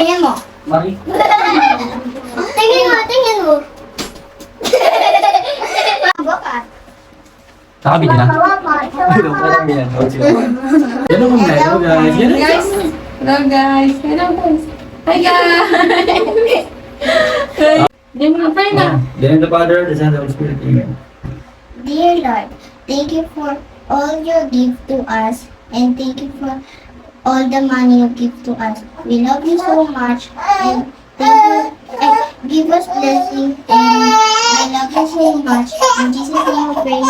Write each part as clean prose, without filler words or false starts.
Tingin mo. Mari. Tingin mo. Bakat. Nakabili na. Hello, parang yan. Yan ang mga hello guys. Yan Guys, hello guys. Hello guys. Hi guys. Then pray na. Then the Father, the Son, the Holy Spirit. Amen. Dear Lord, thank you for all you give to us and thank you for all the money you give to us. We love you so much and thank you and give us blessing and I love you so much. In Jesus' name we pray.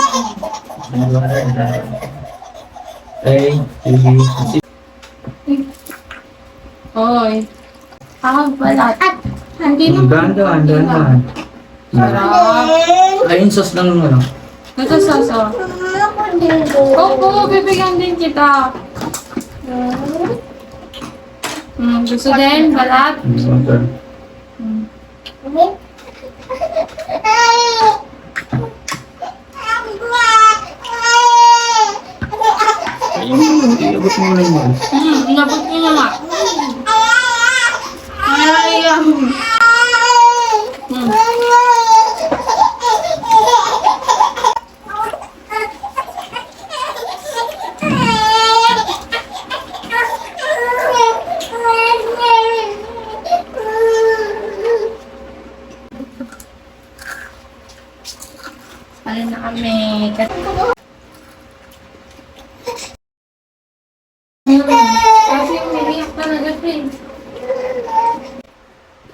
Amen. Thank you. Oy. Balat. Hindi mo. Dahan. Sarap. Ayun, sauce lang ng ano. Ito soso. Opo, bibigyan din kita. Gusto din, balat. Ayun, iabot mo lang mo. Inabot niyo na nga. Ay, ano na kami? Kasi umiiyak talaga siya.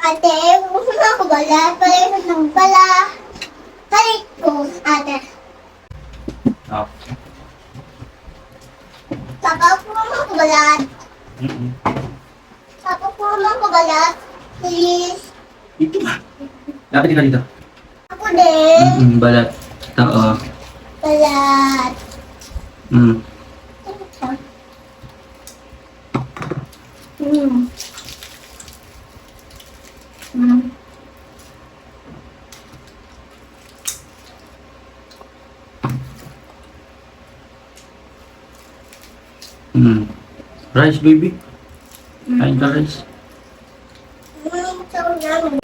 Ate, gusto na ako bala. Pala ng bala. Tarik ko, ate. Ah. Papa, puro mo ako balat. Papa, puro mo ako balat. Please. Ito ba? Lapit ka dito. Ako din. Balat. Oo. Balat. Mm. Rice, baby. Kain ka rice. So yummy.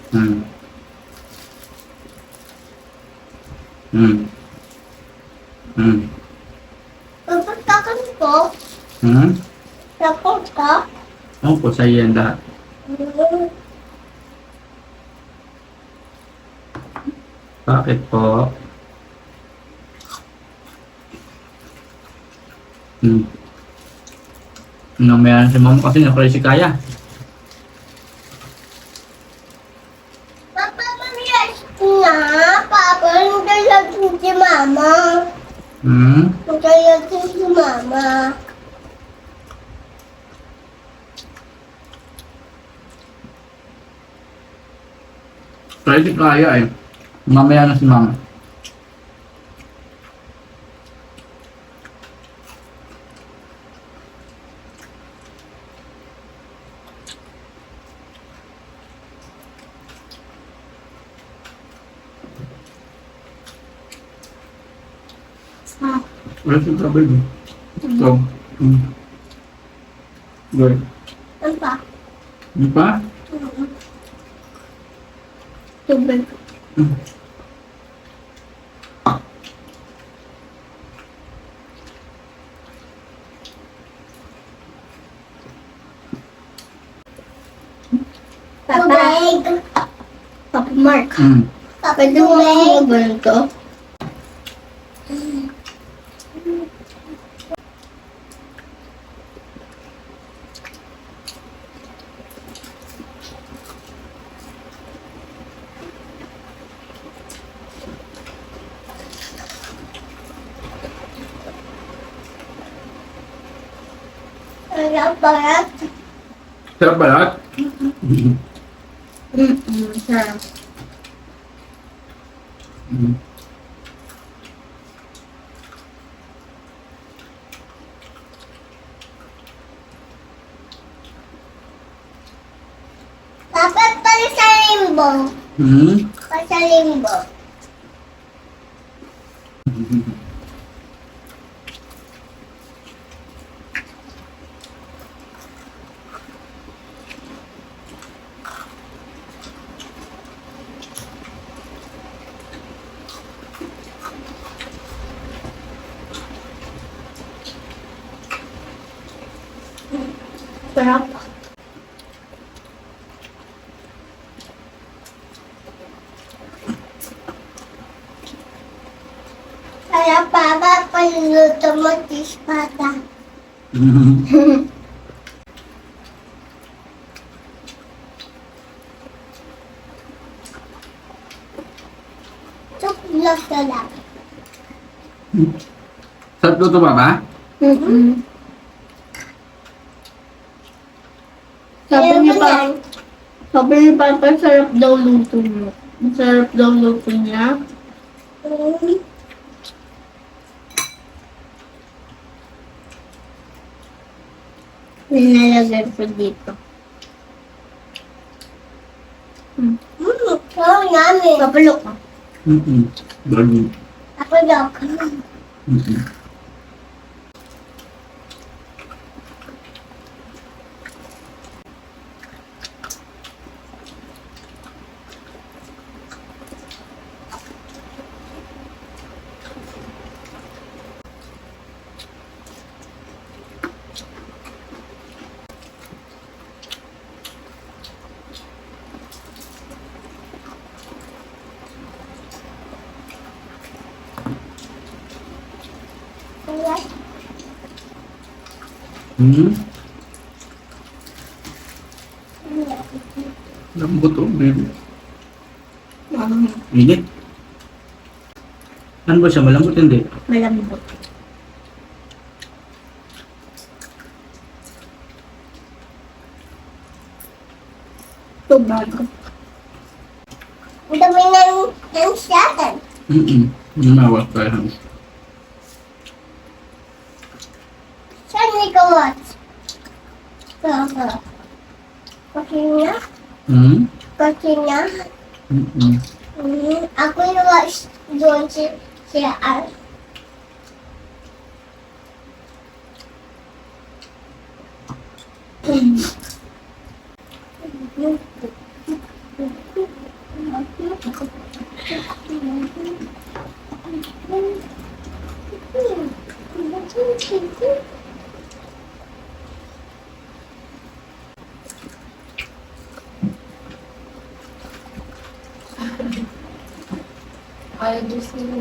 Mm. Mm. Mm. Pagpagtakan ko, Hmm? tapos ka. Opo, sa yan lahat. Bakit po? Namaya si mama kasi na-crazy kaya. Papa, mamiyas na. Papa, nagalasin si mama. Nagalasin si mama. Crazy kaya eh. Mamaya na si mama. Wala sa trabaho mo. Ito. Good. Ano pa? Ano pa? Tubig. Tubig. Papa Mark. Papa, tubig. Pwede ko. Sarap balat. Sarap balat? Sarap. Dapat pala sa limbo. Pala sa limbo. Sarap. Kaya para paluto mo tispata. Chocolate ka lang. Sarap luto ba ba? Mm-mm. Sabi ni Papa, sarap daw luto mo. Masarap daw luto niya. Mm. Nilalagay ko dito. Oh, yummy. Papalok ka. Bago. Ako daw. Lambot oh, baby. Init. Ano ba siya? Malambot hindi? Malambot. Tubag. Ang dami ng siyakan. Mawak tayo. Saan may kawat? Kaka. Kakinya? Kakinya? Ako yung doon siya. Ayaw gusto mo.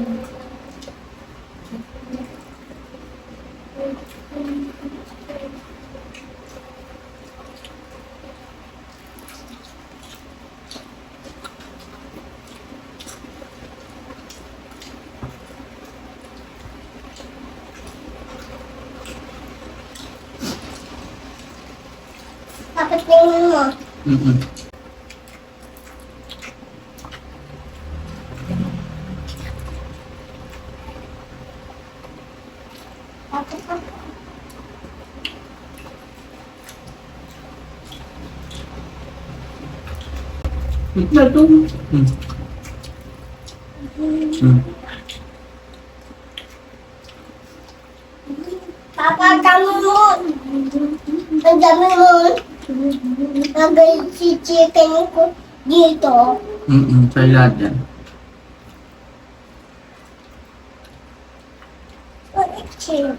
Dapat tingin mo. Ito. Papa, dami mo. Ang dami mo. Nagay si chicken ko dito. Sa lahat yan. Chicken.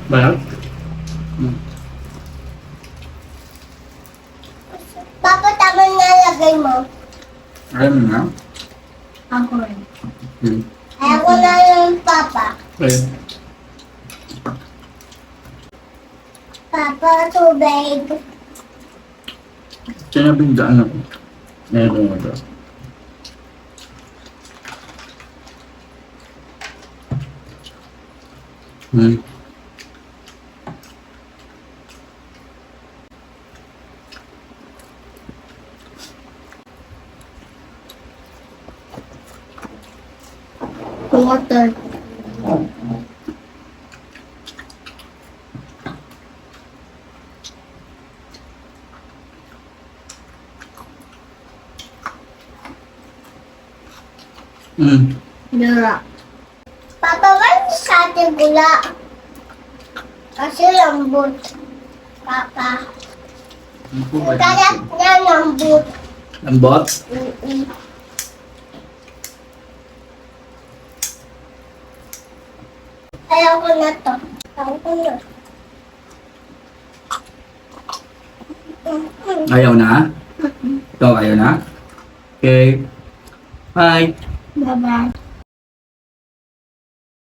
Bayag? Papa, tama na lagay mo. Ayan na. Ako rin. Ayaw ko na yung papa. Ayan. Papa, tubig. Sinabing daan ako. Meron ako. Water. Dura. Papa, ba't sa ating gula? Kasi lambot. Papa. Kalat niya ng boot. Lambot? Ayaw ko na to. Ayaw ko na. Ayaw na? Ikaw ayaw na? Okay. Bye. Bye-bye.